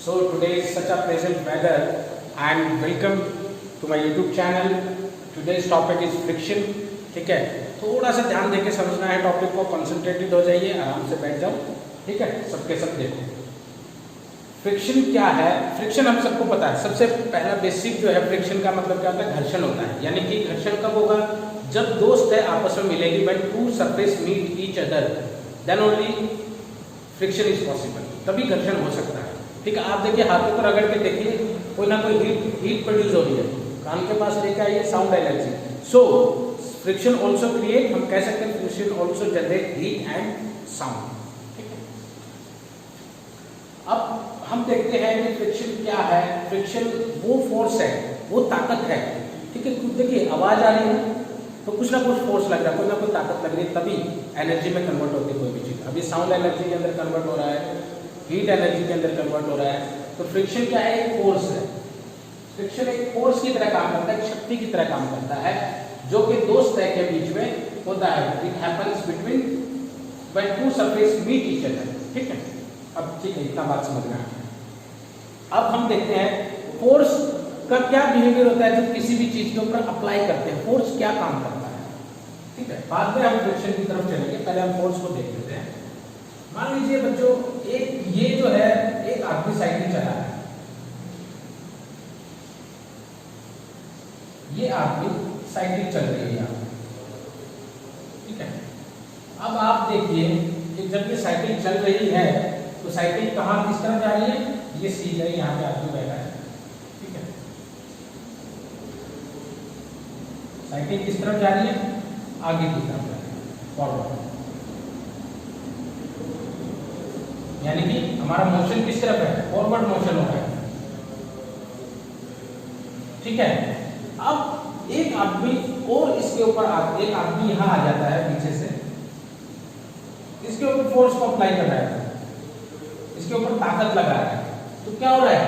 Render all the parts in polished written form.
So today is such a pleasant weather and welcome to my YouTube channel. Today's topic is friction. ठीक है, थोड़ा सा ध्यान देके समझना है टॉपिक को, कंसंट्रेटेड हो जाइए, आराम से बैठ जाओ. ठीक है, सबके सब देखो. फ्रिक्शन क्या है? फ्रिक्शन हम सबको पता है. सबसे पहला बेसिक जो है फ्रिक्शन का मतलब क्या होता है? घर्षण होता है. यानी कि घर्षण कब होगा? जब दोस्त है आपस में मिलेगी. When two surface meet each other then only friction is possible. तभी घर्षण हो सकता है. ठीक है, आप देखिए हाथों को रगड़ के देखिए, कोई ना कोई हीट प्रोड्यूस हो रही है. कान के पास लेके आइए, sound energy. So friction also create, हम कह सकते हैं friction also generate heat and sound. ठीक है, अब हम देखते हैं कि फ्रिक्शन क्या है. फ्रिक्शन वो फोर्स है, वो ताकत है. ठीक है, देखिए आवाज आ रही है तो कुछ ना कुछ फोर्स लग रहा है, कोई ना कोई ताकत लग रही है, तभी एनर्जी में कन्वर्ट होती है कोई भी चीज. अभी साउंड एनर्जी के अंदर कन्वर्ट हो रहा है, हीट एनर्जी के अंदर कन्वर्ट हो रहा है. तो फ्रिक्शन क्या है? एक फोर्स है. फ्रिक्शन एक फोर्स की तरह काम करता है, एक शक्ति की तरह काम करता है, जो कि दो सतह के बीच में होता है. It happens between when two surface meet each other. ठीक है, अब ठीक है, इतना बात समझना है. अब हम देखते हैं फोर्स का क्या बिहेवियर होता है जब किसी भी चीज के ऊपर अप्लाई करते हैं. फोर्स क्या काम करता है? ठीक है, बाद में हम फ्रिक्शन की तरफ चलेंगे, पहले हम फोर्स को देख लेते हैं. मान लीजिए बच्चों, एक ये जो है एक आदमी साइकिल चला रहा है. ये आदमी साइकिल चल रही है यहाँ. ठीक है, अब आप देखिए कि जब ये साइकिल चल रही है तो साइकिल कहाँ किस तरफ जा रही है? ये सीधा यहाँ पे आदमी बैठा है. ठीक है, साइकिल किस तरफ जा रही है? आगे की तरफ जा रही है, फॉरवर्ड. यानी कि हमारा मोशन किस तरफ है? फॉरवर्ड मोशन हो रहा है. ठीक है, अब एक आदमी और इसके ऊपर एक आदमी यहां आ जाता है पीछे से, इसके ऊपर फोर्स को अप्लाई कर रहा है, इसके ऊपर ताकत लगा रहा है. तो क्या हो रहा है?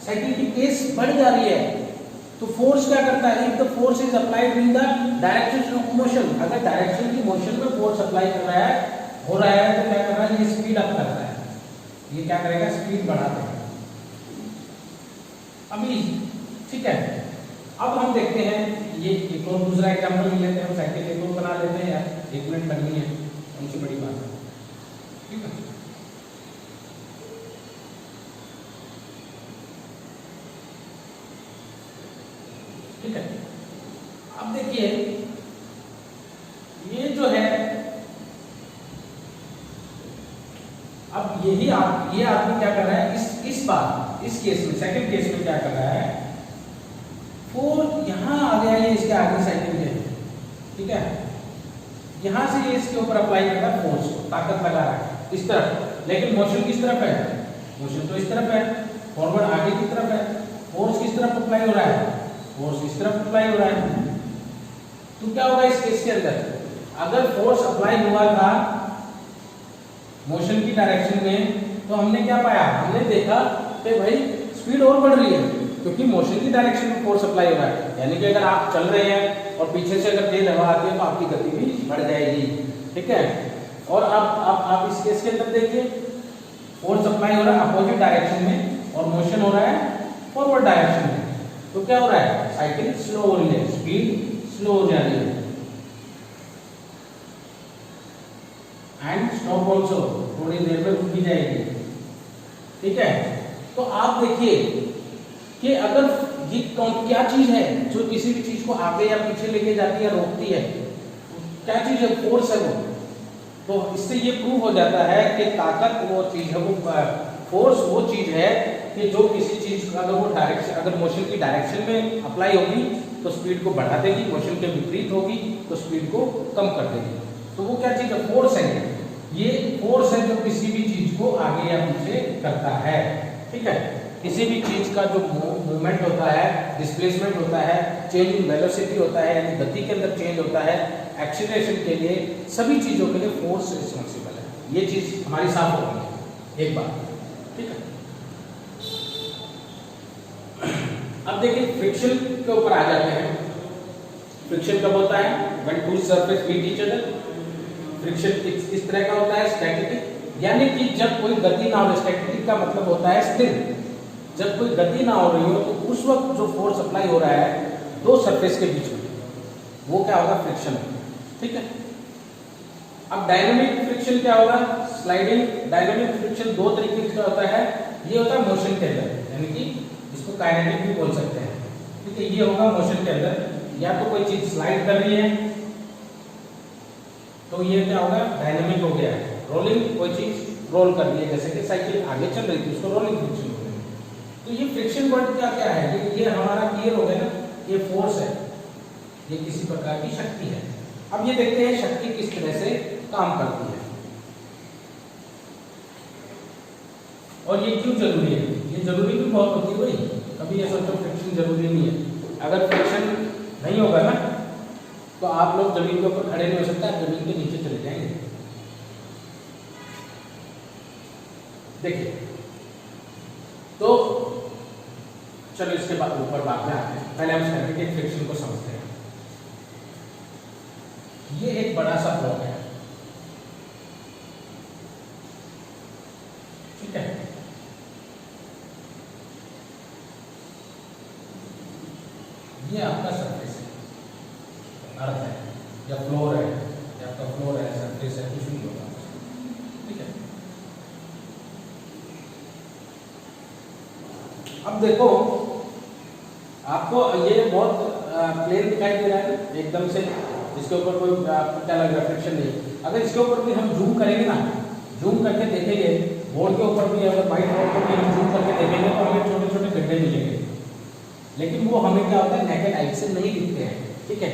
साइकिल की पेस बढ़ जा रही है. तो फोर्स क्या करता है? If the force is applied in the direction of motion, अगर डायरेक्शन की मोशन में फोर्स अप्लाई कर रहा है, हो रहा है, तो क्या कर रहा है? ये स्पीड अप कर रहा है. ये क्या करेगा? स्पीड बढ़ा देगा. अभी ठीक है, अब हम देखते हैं ये एक और दूसरा एग्जांपल ले लेते हैं. हम साइकिल एक और बना लेते हैं यार, 1 मिनट लगनी है, उनसे बड़ी बात है. ठीक है, ठीक है, अब देखिए ये जो है, अब ये आदमी क्या कर रहा है? इस बार इस केस में, सेकंड केस में क्या कर रहा है? फोर्स यहां आ गया, ये इसके आगे साइकिल के. ठीक है, यहां से ये इसके ऊपर अप्लाई कर रहा है फोर्स, ताकत लगा रहा है इस तरफ. लेकिन मोशन किस तरफ है? मोशन तो इस तरफ है, फॉरवर्ड आगे की तरफ है. फोर्स किस तरफ अप्लाई हो रहा है? फोर्स इस तरफ अप्लाई हो रहा है. तो क्या होगा इस केस के अंदर? अगर फोर्स अप्लाई हुआ था मोशन की डायरेक्शन में, तो हमने क्या पाया? हमने देखा कि भाई स्पीड और बढ़ रही है, क्योंकि मोशन की डायरेक्शन में फोर्स अप्लाई हो रहा है. यानी कि अगर आप चल रहे हैं और पीछे से अगर तेज हवा आती है तो आपकी गति भी बढ़ जाएगी. ठीक है, और अब आप इस केस के अंदर देखिए, फोर्स अप्लाई हो रहा है अपोजिट डायरेक्शन में और मोशन हो रहा है फॉरवर्ड डायरेक्शन में. तो क्या हो रहा है? साइकिल स्लो हो रही है, स्पीड स्लो हो जा रही है. एंड स्टॉप ऑल्सो, थोड़ी देर में रुक भी जाएगी. ठीक है, तो आप देखिए कि अगर ये क्या चीज है जो किसी भी चीज को आगे या पीछे लेके जाती है, रोकती है? क्या चीज है? फोर्स है वो. तो इससे ये प्रूव हो जाता है कि ताकत वो चीज है, वो फोर्स वो चीज है कि जो किसी चीज का अगर वो डायरेक्शन, अगर मोशन की डायरेक्शन में अप्लाई होगी तो स्पीड को बढ़ा देगी, मोशन के विपरीत होगी तो स्पीड को कम कर देगी. तो वो क्या चीज है? फोर्स है. ये फोर्स है जो किसी भी चीज को आगे या पीछे करता है. ठीक है, किसी भी चीज का जो मूवमेंट होता है, डिस्प्लेसमेंट होता है, चेंज इन वेलोसिटी होता है, यानी गति के अंदर चेंज होता है, एक्सीलरेशन के लिए, सभी चीजों के लिए फोर्स रिस्पॉन्सिबल है. ये चीज हमारी साफ हो गई है एक बार. ठीक है, अब देखिए फ्रिक्शन के ऊपर आ जाते हैं. फ्रिक्शन कब होता है? When two surface meet each other. Friction इस तरह का होता है, स्टैटिक, यानी कि जब कोई गति ना हो. स्टैटिक का मतलब होता है स्थिर. जब कोई गति ना हो रही हो तो उस वक्त जो फोर्स अप्लाई हो रहा है दो सरफेस के बीच में, वो क्या होगा, फ्रिक्शन होगा। ठीक है। अब डायनामिक फ्रिक्शन क्या होगा, स्लाइडिंग डायनामिक फ्रिक्शन दो तरीके का होता है। ये होता है मोशन के अंदर, यानी कि इसको काइनेटिक भी बोल सकते हैं। ठीक है, ये होगा मोशन के अंदर, या तो कोई चीज स्लाइड कर रही है तो ये क्या होगा, डायनामिक हो गया। रोलिंग, कोई चीज रोल कर रही है, जैसे कि साइकिल आगे चल रही थी, उसको रोलिंग फ्रिक्शन बोलते हैं। तो ये फ्रिक्शन वर्ड क्या क्या है, ये हमारा क्लियर हो गया ना, ये फोर्स है, ये किसी प्रकार की शक्ति है। अब ये देखते हैं शक्ति किस तरह से काम करती है और ये क्यों जरूरी है। ये जरूरी भी बहुत होती है भाई, कभी ये सोचो फ्रिक्शन जरूरी नहीं है। अगर फ्रिक्शन नहीं होगा ना तो आप लोग जमीन के ऊपर खड़े नहीं हो सकते, आप जमीन के नीचे चले जाएंगे। देखिए, तो चलो इसके बाद ऊपर बात में आते हैं। पहले हम स्टैटिक फ्रिक्शन को समझते हैं। ये एक बड़ा सा ब्लॉक है, ठीक है। ये आपका सरफेस है, अर्थ है या फ्लोर है, या आपका फ्लोर है, सरफेस है, कुछ नहीं होगा, ठीक है। अब देखो, आपको ये बहुत प्लेन दिखाई दे रहा है एकदम से, इसके ऊपर कोई आपको क्या लग रहा है, फ्रिक्शन नहीं। अगर इसके ऊपर भी हम जूम करेंगे ना, जूम करके देखेंगे, बोर्ड के ऊपर भी अगर व्हाइट बोर्ड पर भी हम जूम करके देखेंगे तो हमें छोटे छोटे गड्ढे मिलेंगे, लेकिन वो हमें क्या होता है, नेकेड आई से नहीं दिखते हैं, ठीक है।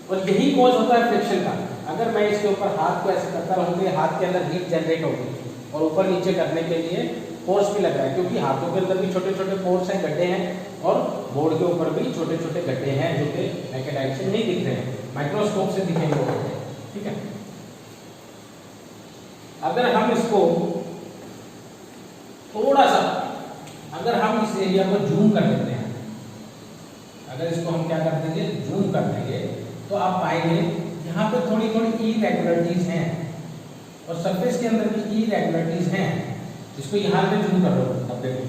और यही कॉज होता है फ्रिक्शन का। अगर मैं इसके ऊपर हाथ को ऐसे करता रहूँ तो हाथ के अंदर हीट जनरेट होगी और ऊपर नीचे करने के लिए फोर्स भी लग रहा है, क्योंकि हाथों के अंदर भी छोटे छोटे पोर्स हैं, गड्ढे हैं, और बोर्ड के ऊपर भी छोटे छोटे गड्ढे हैं जो कि नेकेड आई से नहीं दिख रहे हैं, माइक्रोस्कोप से दिखेंगे वो गड्ढे, ठीक है। अगर हम इसको थोड़ा सा, अगर हम इस एरिया को जूम कर देते हैं, अगर इसको हम क्या कर देंगे, जूम कर देंगे, तो आप पाएंगे यहाँ पे थोड़ी थोड़ी इरेगुलरिटीज हैं और सरफेस के अंदर भी इरेगुलरिटीज हैं। इसको यहाँ पे जूम कर लो, अब देखो,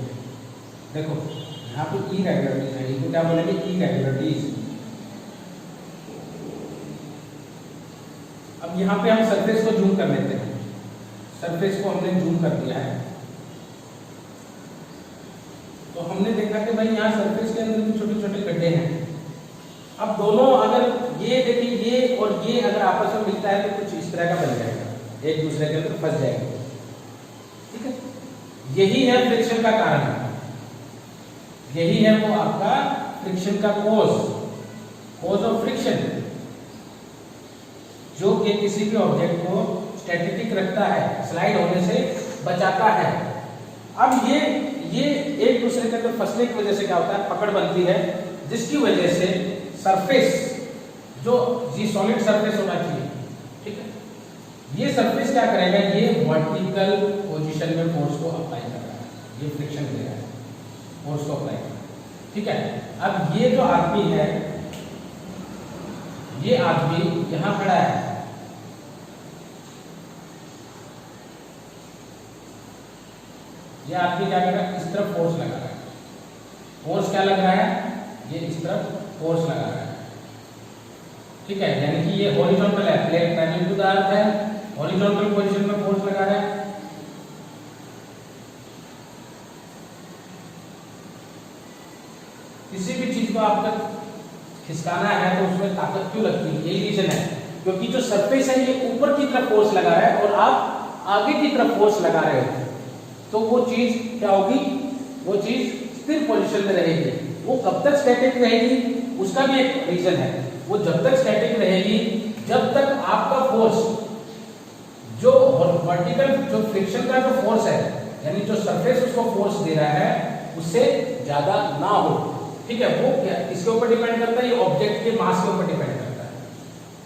देखो यहाँ पे इरेगुलरिटीज है, इनको क्या बोलेंगे, इरेगुलरिटीज। अब यहाँ पे हम सरफेस को जूम कर लेते हैं, सरफेस को हमने जूम कर दिया है, तो हमने देखा कि भाई यहाँ सरफेस के अंदर भी छोटे छोटे गड्ढे हैं। अब दोनों, अगर ये देखिए, ये और ये अगर आपस में मिलता है तो कुछ इस तरह का बन जाएगा, एक दूसरे के अंदर फंस जाएंगे, ठीक है। यही है फ्रिक्शन का कारण, यही है वो आपका फ्रिक्शन का कॉज ऑफ फ्रिक्शन, जो कि किसी भी ऑब्जेक्ट को स्टैटिक रखता है, स्लाइड होने से बचाता है। अब ये एक दूसरे के अंदर फंसने की वजह से क्या होता है, पकड़ बनती है, जिसकी वजह से सरफेस, जो जी सॉलिड सरफेस होना चाहिए, ठीक है, ये सरफेस क्या करेगा, ये वर्टिकल पोजीशन में फोर्स को अप्लाई कर रहा है, ये फ्रिक्शन दे रहा है, फोर्स को अप्लाई कर रहा है, ठीक है। अब ये जो आदमी है, ये आदमी यहां खड़ा है, ये आदमी क्या कर रहा है, इस तरफ फोर्स लगा रहा है, फोर्स क्या लग रहा है, ये इस तरफ फोर्स लगा रहा है, ठीक है, यानी कि ये हॉरिजॉन्टल है, plane parallel to the earth है, हॉरिजॉन्टल पोजीशन में फोर्स लगा रहा है। किसी भी चीज को आप तक खिसकाना है तो उसमें ताकत क्यों लगती है, यही रीजन है, क्योंकि जो सरफेस है ये ऊपर की तरफ फोर्स लगा रहा है और आप आगे की तरफ फोर्स लगा रहे हो, तो वो चीज क्या होगी, वो चीज स्थिर पोजीशन में रहेगी। वो कब तक स्टैटिक रहेगी, उसका भी एक रीजन है, वो जब तक स्टैटिक रहेगी जब तक आपका फोर्स, जो वर्टिकल, जो फ्रिक्शन का जो फोर्स है, यानी जो सरफेस उसको फोर्स दे रहा है, उससे ज्यादा ना हो, ठीक है। वो क्या इसके ऊपर डिपेंड करता है, ये ऑब्जेक्ट के मास के ऊपर डिपेंड करता है,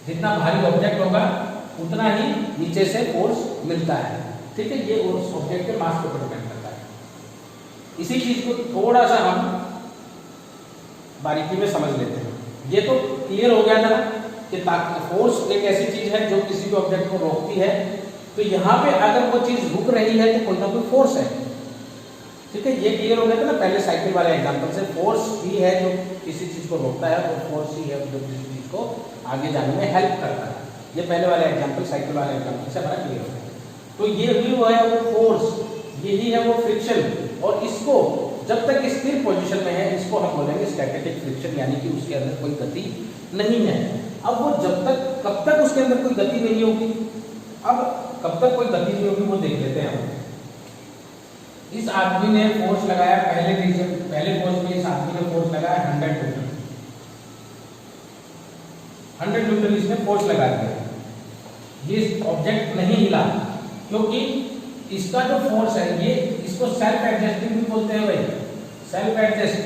जितना भारी ऑब्जेक्ट होगा उतना ही नीचे से फोर्स मिलता है, ठीक है। ये उस ऑब्जेक्ट के मास के ऊपर डिपेंड करता है। इसी चीज को थोड़ा सा हम बारीकी में समझ लेते हैं। ये तो क्लियर हो गया था कि फोर्स एक ऐसी चीज है जो किसी भी ऑब्जेक्ट को रोकती है, तो यहाँ पे अगर वो चीज रुक रही है तो कोई ना कोई फोर्स है, ठीक है, ये क्लियर हो गया था ना पहले साइकिल वाले एग्जांपल से। फोर्स ही है जो किसी चीज को रोकता है और फोर्स ही है जो किसी चीज को आगे जाने में हेल्प करता है। ये पहले वाले एग्जांपल साइकिल वाले एग्जांपल से हमारा क्लियर हो गया। तो ये भी वो है वो फोर्स, यही है वो फ्रिक्शन, और इसको जब तक स्थिर पोजीशन में है इसको हम बोलेंगे स्टैटिक फ्रिक्शन, यानी कि उसके अंदर कोई गति नहीं है। अब वो जब तक कब तक उसके अंदर कोई गति नहीं होगी, अब कब तक कोई गति नहीं होगी वो देख लेते हैं हम। इस आदमी ने फोर्स लगाया पहले फोर्स में इस आदमी ने फोर्स लगाया 100 न्यूटन, 100 न्यूटन इसने फोर्स लगा दिया। ये ऑब्जेक्ट नहीं हिला क्योंकि इसका जो फोर्स है ये इसको सेल्फ एडजस्टिंग भी बोलते हैं भाई, सेल्फ एडजस्ट।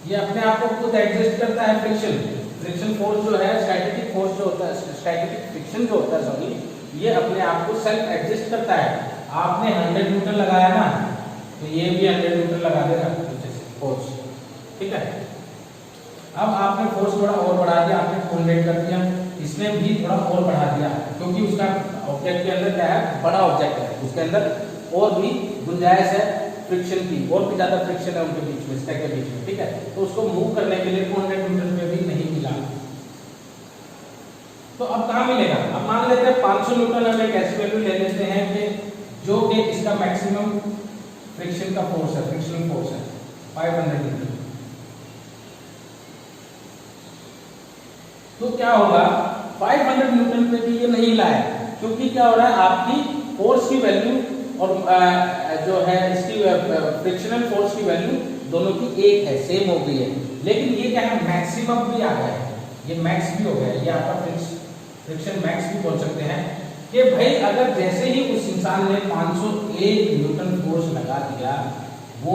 ये अपने आप को खुद एडजस्ट करता है। फ्रिक्शन फोर्स जो है, स्टैटिक फोर्स जो होता है, स्टैटिक फ्रिक्शन जो होता है सॉरी, ये अपने आप को सेल्फ एडजस्ट करता है। आपने 100 न्यूटन लगाया ना, तो ये भी 100 न्यूटन लगा देगा फोर्स, ठीक है। अब आपने फोर्स थोड़ा और बढ़ा दिया, आपने 200 कर दिया, इसने भी थोड़ा और बढ़ा दिया क्योंकि उसका ऑब्जेक्ट के अंदर क्या है, बड़ा ऑब्जेक्ट है, उसके अंदर और भी गुंजाइश है फ्रिक्शन की, और भी ज्यादा फ्रिक्शन है उनके बीच में, स्टैक के बीच में, ठीक है। तो उसको मूव करने के लिए 200 न्यूटन पे भी नहीं मिला। तो अब कहाँ मिलेगा? अब मान लेते हैं 500 न्यूटन हम एक ऐसी वैल्यू ले लेते हैं कि जो कि इसका मैक्सिमम फ्रिक्शन का फोर्स है, फ्रिक्शनल फोर्स है 500 न्यूटन। तो क्या होगा, 500 न्यूटन पे भी ये नहीं लाया क्योंकि क्या हो रहा है, आपकी फोर्स की वैल्यू और जो है इसकी फ्रिक्शनल फोर्स की वैल्यू दोनों की एक है, सेम हो गई है। लेकिन ये क्या है, मैक्सिमम भी आ गया है, ये मैक्स भी हो गया, ये आपका फ्रिक्शन मैक्स भी बोल सकते हैं कि भाई अगर जैसे ही उस इंसान ने 501 न्यूटन फोर्स लगा दिया, वो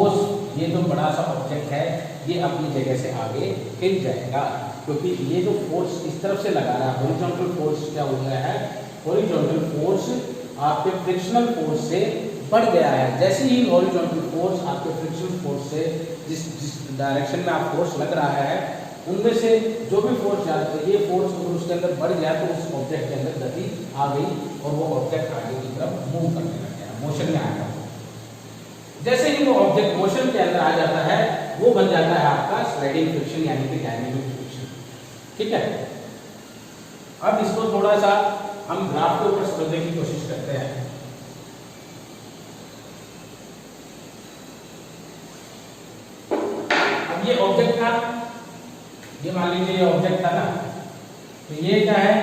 ये जो बड़ा सा ऑब्जेक्ट है ये अपनी जगह से आगे हिल जाएगा, क्योंकि ये जो फोर्स इस तरफ से लगा रहा है, हॉरिजॉन्टल फोर्स क्या हो गया है, हॉरिजॉन्टल फोर्स आपके फ्रिक्शनल फोर्स से बढ़ गया है। जैसे ही हॉरिजॉन्टल फोर्स आपके फ्रिक्शनल फोर्स से जिस डायरेक्शन में आप फोर्स लग रहा है उनमें से जो भी फोर्स जाता है, ये फोर्स अगर उसके अंदर बढ़ गया तो उस ऑब्जेक्ट के अंदर गति आ गई और वो ऑब्जेक्ट आगे की तरफ मूव करने लग गया, मोशन में आ गया। जैसे ही वो ऑब्जेक्ट मोशन के अंदर आ जाता है वो बन जाता है आपका स्लाइडिंग फ्रिक्शन, यानी कि डायनेमिक फ्रिक्शन, ठीक है। अब इसको थोड़ा सा हम ग्राफ के ऊपर समझने की कोशिश करते हैं। अब ये ऑब्जेक्ट था, ये मान लीजिए ये ऑब्जेक्ट था ना, तो ये क्या है,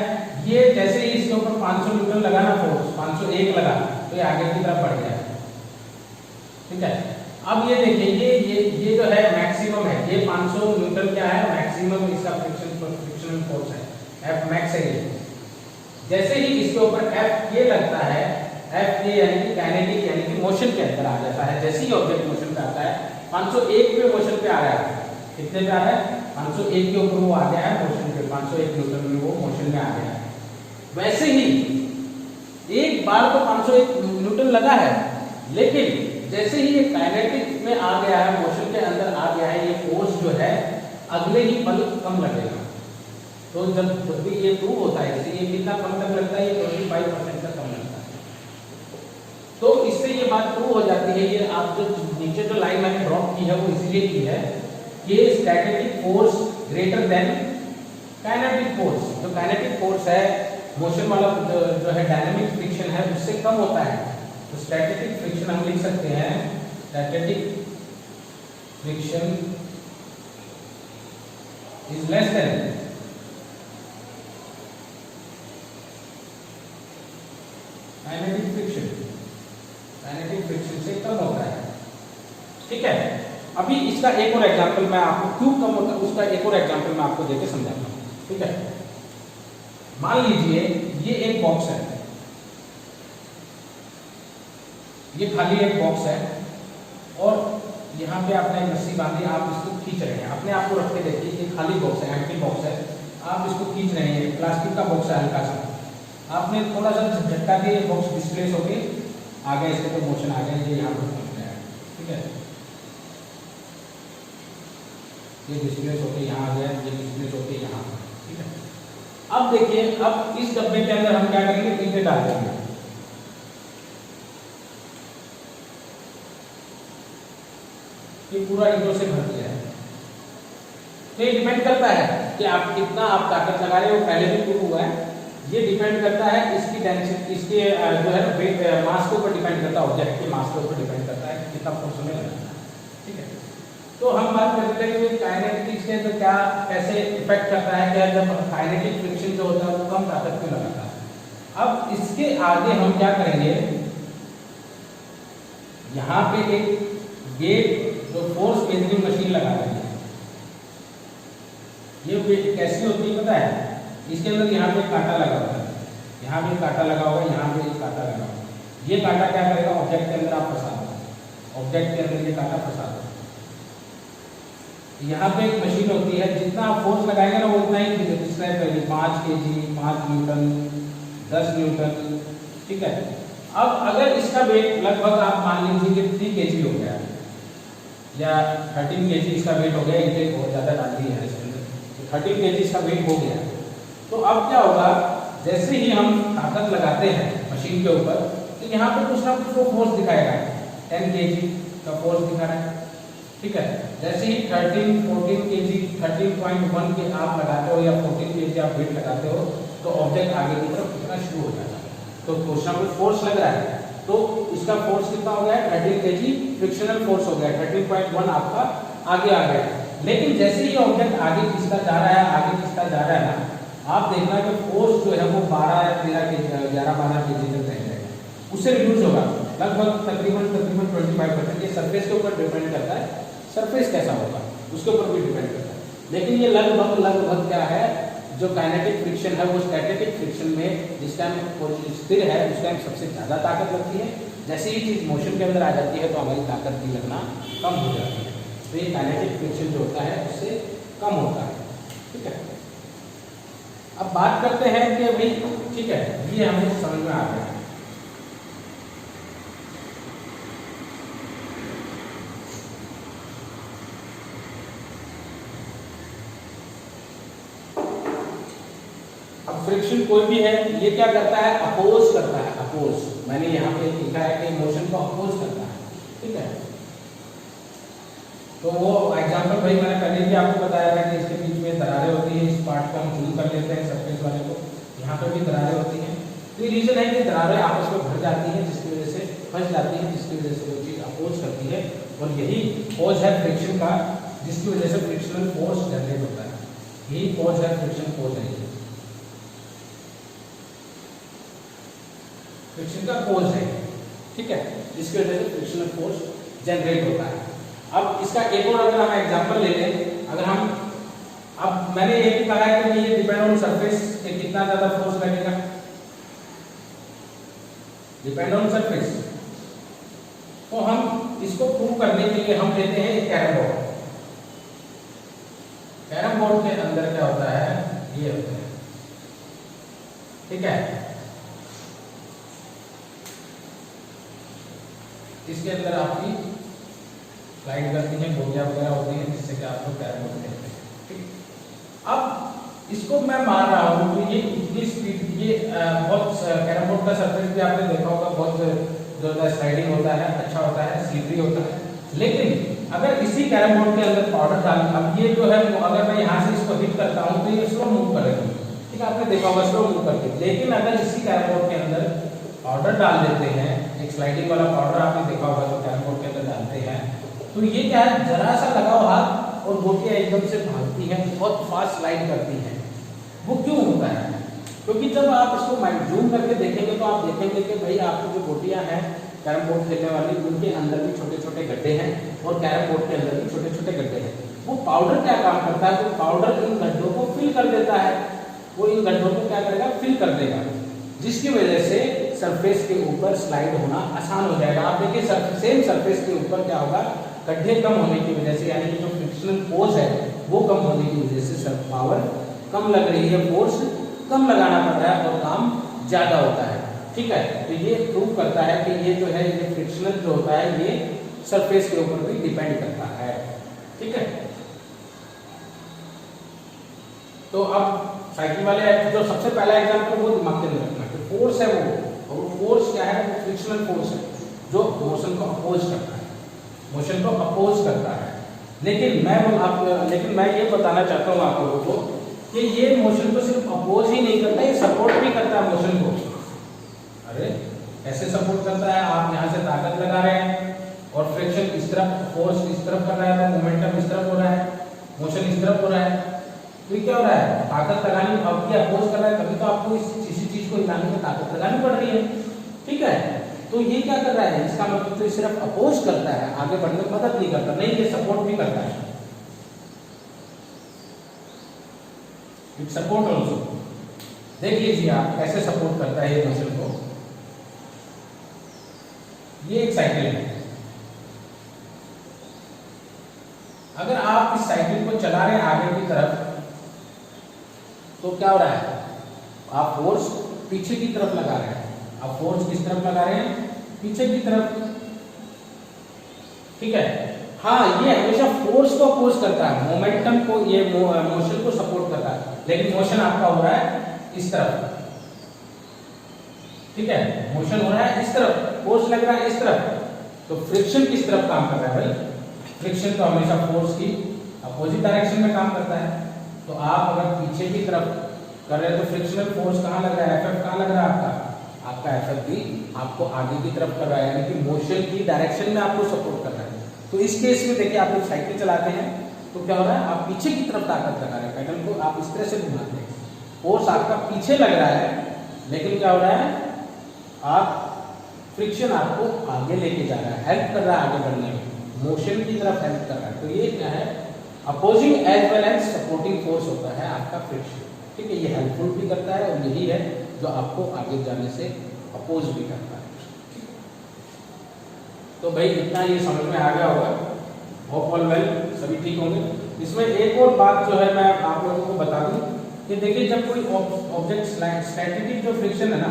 ये जैसे ही इसके ऊपर 500 न्यूटन लगा ना फोर्स, 501 लगा तो ये आगे की तरफ बढ़ गया, ठीक है। अब ये देखिए ये जो है मैक्सिमम है, ये 500 न्यूटन क्या है, मैक्सिमम इसका फ्रिक्शनल फोर्स है, F मैक्स है ये। जैसे ही इसके ऊपर F ये लगता है, F ये यानी कि काइनेटिक यानी कि मोशन के अंदर आ जाता है। जैसे ही ऑब्जेक्ट मोशन पे आता है, 501 पे मोशन पे आ रहा है, कितने पे आ रहा है, 501 के ऊपर वो आ गया है मोशन पे, 501 न्यूटन में वो मोशन में आ गया है। वैसे ही एक बार तो 501 न्यूटन लगा है, लेकिन जैसे ही ये काइनेटिक में आ गया है, मोशन के अंदर आ गया है, ये फोर्स जो है अगले ही पल कम लगेगा। तो जब भी ये प्रूव होता है, जैसे ये कितना कम तक लगता है, ये 25% तक कम लगता है। तो इससे ये बात प्रूव हो जाती है, ये आप जो नीचे जो लाइन मैंने ड्रॉप की है वो इसलिए की है कि static force greater than kinetic force. जो काइनेटिक फोर्स है, मोशन वाला जो है डायनेमिक फ्रिक्शन है, उससे कम होता है। तो स्टैटिक फ्रिक्शन हम लिख सकते हैं, static friction is less than kinetic friction, kinetic friction से कम होता है, ठीक है। अभी इसका एक और एग्जांपल मैं आपको, क्यों कम होता है उसका एक और एग्जांपल मैं आपको देके समझाता हूँ, ठीक है। मान लीजिए ये एक बॉक्स है, ये खाली एक बॉक्स है और यहाँ पे आपने एक रस्सी बांधी, आप इसको खींच रहे हैं, अपने आप को रख के देखिए, ये खाली बॉक्स है, एम्प्टी बॉक्स है, आप इसको खींच रहे हैं, प्लास्टिक का बॉक्स है हल्का सा, आपने थोड़ा सा झटका दिया, ये बॉक्स डिस्प्लेस होके आ गया, इसके तो मोशन आ गया, ये यहाँ पर पहुँच गया, ठीक है। ये डिस्प्लेस होके यहाँ आ गया, ये डिस्प्लेस होके यहाँ, ठीक है। अब देखिए, अब इस डब्बे के अंदर हम क्या करेंगे, ईंटें डाल देंगे, ये पूरा ईंटों से भर दिया है। तो ये डिपेंड करता है कि आप कितना आप ताकत लगा रहे हो, पहले भी प्रूव हुआ है। ये डिपेंड करता है इसकी डेंसिटी, इसके जो है वेट मास के ऊपर डिपेंड करता है, ऑब्जेक्ट के मास के ऊपर डिपेंड करता है कितना फोर्स हमें लगाना है। ठीक है, तो हम बात करते हैं कि काइनेटिक्स के तो क्या कैसे इफेक्ट करता है, क्या जब काइनेटिक फ्रिक्शन जो होता है वो कम ताकत में लगाता है। अब इसके आगे हम क्या करेंगे, यहाँ पे एक गेट जो फोर्स मेजरिंग मशीन लगा देंगे। ये कैसी होती है पता है, इसके अंदर यहाँ पे कांटा लगा होगा, यहाँ भी कांटा लगा होगा, यहाँ पे एक कांटा लगा होगा। ये कांटा क्या करेगा, ऑब्जेक्ट के अंदर आप फंसा दो, ऑब्जेक्ट के अंदर ये कांटा फंसा दो। यहाँ पे एक मशीन होती है, जितना आप फोर्स लगाएंगे ना वो उतना ही डिस्क्राइब करेगी, 5 kg, 5 न्यूटन, 10 न्यूटन। ठीक है, अब अगर इसका वेट लगभग आप मान लीजिए कि 3 kg हो गया या 13 kg इसका वेट हो गया, इनटेक बहुत ज़्यादा डाल दी है इसके अंदर, तो 13 kg इसका वेट हो गया। तो अब क्या होगा, जैसे ही हम ताकत लगाते हैं मशीन के ऊपर, तो यहाँ पे कुछ ना कुछ वो फोर्स दिखाएगा, 10 kg का फोर्स दिखा रहा है। ठीक है, जैसे ही 13, 14 kg, 13.1 के आप लगाते हो या 14 kg आप वेट लगाते हो, तो ऑब्जेक्ट आगे की तरफ कितना शुरू हो जाता है। तो कुछ ना कुछ फोर्स लग रहा है, तो इसका फोर्स कितना हो गया, 13 kg फ्रिक्शनल फोर्स हो गया, 13.1 आपका आगे आ गया। लेकिन जैसे ही ऑब्जेक्ट आगे खिसका जा रहा है, आगे खिसका जा रहा है ना, आप देखना कि फोर्स जो है वो 12 या 13 kg, 11-12 kg तक रह जाएगा, उससे रिड्यूस होगा लगभग तकरीबन 25%। ये सरफेस के ऊपर डिपेंड करता है, सरफेस कैसा होगा उसके ऊपर भी डिपेंड करता है। लेकिन ये लगभग क्या है, जो काइनेटिक फ्रिक्शन है वो स्टैटिक फ्रिक्शन में जिस टाइम स्थिर है उस टाइम सबसे ज़्यादा ताकत लगती है। जैसे ही चीज़ मोशन के अंदर आ जाती है तो हमारी ताकत भी लगना कम हो जाती है। तो ये काइनेटिक फ्रिक्शन जो होता है उससे कम होता है। ठीक है, अब बात करते हैं कि भाई ठीक है, ये हमें समझ में आ गया। फ्रिक्शन कोई भी है, ये क्या करता है, अपोज करता है, अपोज। मैंने यहाँ पे लिखा है कि मोशन को अपोज करता है। ठीक है, तो वो एग्जांपल भाई मैंने पहले भी आपको बताया था कि इसके बीच में दरारें होती हैं, इस पार्ट को हम जूम कर लेते हैं सरफेस वाले को, यहाँ पे भी दरारें होती हैं। तो ये रीजन है कि दरारें आपस में भर जाती हैं, जिसकी वजह से फंस जाती हैं, जिसकी वजह से वो चीज़ अपोज करती है, और यही कॉज है फ्रिक्शन का, जिसकी वजह से फ्रिक्शनल फोर्स जनरेट होता है। यही कॉज है, फ्रिक्शन कॉज है, फ्रिक्शन का कॉज है। ठीक है, जिसकी वजह से फ्रिक्शनल फोर्स जनरेट होता है। अब इसका एक और अगर हम एग्जांपल ले लें, अगर हम, अब मैंने ये भी कहा है कि ये डिपेंड ऑन सरफेस के कितना ज्यादा फोर्स लगेगा, डिपेंड ऑन सरफेस। तो हम इसको प्रूव करने के लिए हम लेते हैं एक कैरम बोर्ड। कैरम बोर्ड के अंदर क्या होता है, ये होता है। ठीक है, इसके अंदर आपकी स्लाइड करती हैं, गोलियां वगैरह होती हैं, जिससे कि आप लोग कैरम बोर्ड खेलते हैं। ठीक, अब इसको मैं मान रहा हूँ तो ये इतनी स्पीड, ये बहुत कैरम बोर्ड का सरफेस भी आपने देखा होगा, बहुत जो होता है स्लाइडिंग होता है, अच्छा होता है, स्लिपरी होता है। लेकिन अगर इसी कैरम बोर्ड के अंदर पाउडर डाल, अब ये जो है अगर मैं यहाँ से इसको हिट करता हूँ तो ये स्लो मूव करेगा। ठीक है, आपने देखा होगा स्लो मूव करके। लेकिन अगर इसी कैरम बोर्ड के अंदर पाउडर डाल देते हैं, एक स्लाइडिंग वाला पाउडर आपने देखा होगा जो कैरम बोर्ड के अंदर डालते हैं, तो ये क्या है, जरा सा लगाओ हाथ और गोटियां एकदम से भागती हैं, बहुत फास्ट स्लाइड करती हैं। वो क्यों होता है, क्योंकि जब आप इसको जूम करके देखेंगे तो आप देखेंगे कि भाई आपकी जो गोटियां हैं कैरम बोर्ड खेलने वाली, उनके अंदर भी छोटे छोटे गड्ढे हैं और कैरम बोर्ड के अंदर भी छोटे छोटे गड्ढे हैं। वो पाउडर क्या काम करता है, वो पाउडर इन गड्ढों को फिल कर देता है, वो इन गड्ढों को क्या करेगा, फिल कर देगा, जिसकी वजह से सरफेस के ऊपर स्लाइड होना आसान हो जाएगा। आप देखिए सेम सरफेस के ऊपर क्या होगा, गड्ढे कम होने की वजह से, यानी कि जो फ्रिक्शनल फोर्स है वो कम होने की वजह से सब पावर कम लग रही है, फोर्स कम लगाना पड़ रहा है और काम ज्यादा होता है। ठीक है, तो ये प्रूव करता है कि ये जो है ये फ्रिक्शनल जो होता है ये सरफेस के ऊपर भी डिपेंड करता है। ठीक है, तो अब साइकिल वाले जो सबसे पहला एग्जांपल वो दिमाग के अंदर रखना कि फोर्स है वो, और फोर्स क्या है, वो फ्रिक्शनल फोर्स है जो मोशन को अपोज करता है। मोशन को अपोज करता है। लेकिन मैं ये बताना चाहता हूँ आप लोगों को कि ये मोशन को सिर्फ अपोज ही नहीं करता, ये सपोर्ट भी करता है मोशन को। अरे ऐसे सपोर्ट करता है, आप यहाँ से ताकत लगा रहे हैं और फ्रिक्शन इस तरफ, फोर्स इस तरफ कर रहा है तो मोमेंटम इस तरफ हो रहा है, मोशन इस तरफ हो रहा है। तो ये क्या हो रहा है, ताकत लगानी, आपकी अपोज कर रहा है, तभी तो आपको इसी चीज को हिलाने में ताकत लगानी पड़ रही है। ठीक है, तो ये क्या कर रहा है, इसका मतलब तो सिर्फ अपोज करता है, आगे बढ़ने में मदद नहीं करता, नहीं ये सपोर्ट भी करता है। It support also. देख लीजिए आप कैसे सपोर्ट करता है ये मोशन को। ये एक साइकिल है, अगर आप इस साइकिल को चला रहे हैं आगे की तरफ तो क्या हो रहा है, आप फोर्स पीछे की तरफ लगा रहे हैं। आप फोर्स किस तरफ लगा रहे हैं, पीछे की तरफ। ठीक है, हाँ ये हमेशा फोर्स को अपोज करता है, मोमेंटम को, ये मोशन को सपोर्ट करता है, लेकिन मोशन आपका हो रहा है इस तरफ। ठीक है, मोशन हो रहा है इस तरफ, फोर्स लग रहा है इस तरफ, तो फ्रिक्शन किस तरफ काम कर रहा है भाई, फ्रिक्शन तो हमेशा फोर्स की अपोजिट डायरेक्शन में काम करता है। तो आप अगर पीछे की तरफ कर रहे हैं तो फ्रिक्शनल फोर्स कहाँ लग रहा है, एफएफ कहाँ लग रहा है आपका एफएफ भी आपको आगे की तरफ कर रहा है, यानी कि मोशन की डायरेक्शन में आपको सपोर्ट कर रहा है। तो इस केस में देखिए, आप लोग साइकिल चलाते हैं तो क्या हो रहा है, आप पीछे की तरफ ताकत लगा रहे हैं, पैडल को आप इस तरह से घुमाते हैं, फोर्स आपका पीछे लग रहा है, लेकिन क्या हो रहा है, आप फ्रिक्शन आपको आगे लेके जा रहा है, हेल्प कर रहा है आगे बढ़ने में, मोशन की तरफ हेल्प कर रहा है। तो ये क्या है, opposing as well as supporting force होता है आपका फ्रिक्शन। ठीक है, ये हेल्पफुल भी करता है और यही है जो आपको आगे जाने से अपोज भी करता है। तो भाई इतना ये समझ में आ गया होगा, होप ऑल वेल, सभी ठीक होंगे। इसमें एक और बात जो है मैं आप लोगों को बता दूं कि देखिए, जब कोई ऑब्जेक्ट स्टैटिक जो फ्रिक्शन है ना,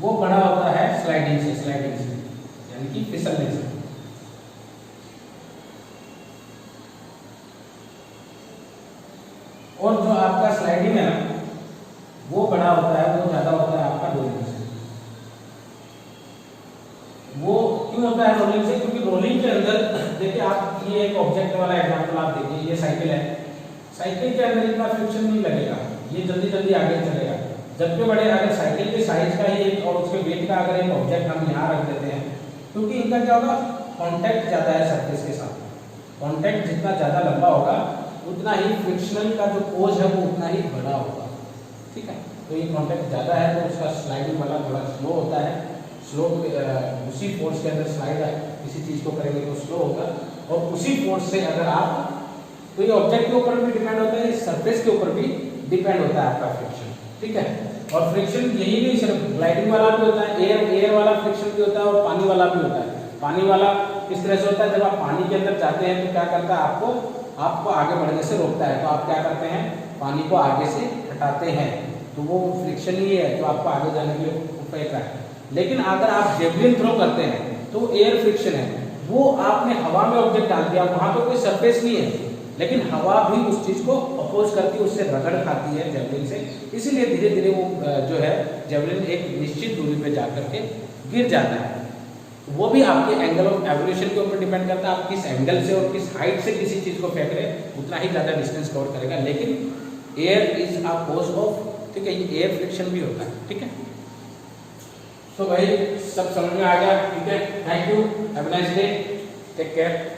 वो बड़ा होता है स्लाइडिंग से यानी कि फिसलने से। और जो आपका स्लाइडिंग है ना, वो बड़ा होता है, वो ज्यादा होता है आपका रोलिंग से। वो क्यों होता है रोलिंग से, क्योंकि रोलिंग के अंदर देखिए, आप ये एक ऑब्जेक्ट वाला एग्जांपल आप देखिए, ये साइकिल है, साइकिल के अंदर इतना फ्रिक्शन नहीं लगेगा, ये जल्दी जल्दी आगे चलेगा। जबकि बड़े अगर साइकिल के साइज का ही एक और उसके वेट का अगर एक ऑब्जेक्ट हम यहाँ रख देते हैं, क्योंकि इनका क्या होगा, कांटेक्ट ज्यादा है सरफेस के साथ, कांटेक्ट जितना ज्यादा लंबा होगा उतना ही फ्रिक्शनल का जो पोज है वो उतना ही बड़ा होगा। ठीक है, तो ये कांटेक्ट ज्यादा है तो उसका स्लाइडिंग वाला थोड़ा स्लो होता है, स्लो उसी फोर्स के अंदर स्लाइड है, किसी चीज को करेंगे तो स्लो होगा, और उसी फोर्स से अगर आप, तो ये ऑब्जेक्ट के ऊपर भी डिपेंड होता है, सरफेस के ऊपर भी डिपेंड होता है आपका फ्रिक्शन। ठीक है, और फ्रिक्शन यही नहीं सिर्फ ग्लाइडिंग वाला भी होता है, एयर वाला फ्रिक्शन भी होता है और पानी वाला भी होता है। पानी वाला किस तरह से होता है, जब आप पानी के अंदर जाते हैं तो क्या करता है, आपको आगे बढ़ने से रोकता है, तो आप क्या करते हैं, पानी को आगे से हटाते हैं, तो वो फ्रिक्शन ही है जो आपको आगे जाने के लिए फेंक रहा है। लेकिन अगर आप जेवलिन थ्रो करते हैं तो एयर फ्रिक्शन है, वो आपने हवा में ऑब्जेक्ट डाल दिया, वहां तो कोई सरफेस नहीं है, लेकिन हवा भी उस चीज को अपोज करती है, उससे रगड़ खाती है जेवलिन से, इसीलिए धीरे धीरे वो जो है जेवलिन एक निश्चित दूरी पे जाकर के गिर जाता है। वो भी आपके एंगल ऑफ एवोल्यूशन के ऊपर डिपेंड करता है, आप किस एंगल से और किस हाइट से किसी चीज को फेंक रहे हैं, उतना ही ज्यादा डिस्टेंस कवर करेगा। लेकिन air is a cause of, ठीक है, ये एयर फ्रिक्शन भी होता है। ठीक है, तो भाई सब समझ में आ गया। ठीक है, thank you, have a nice day, take care.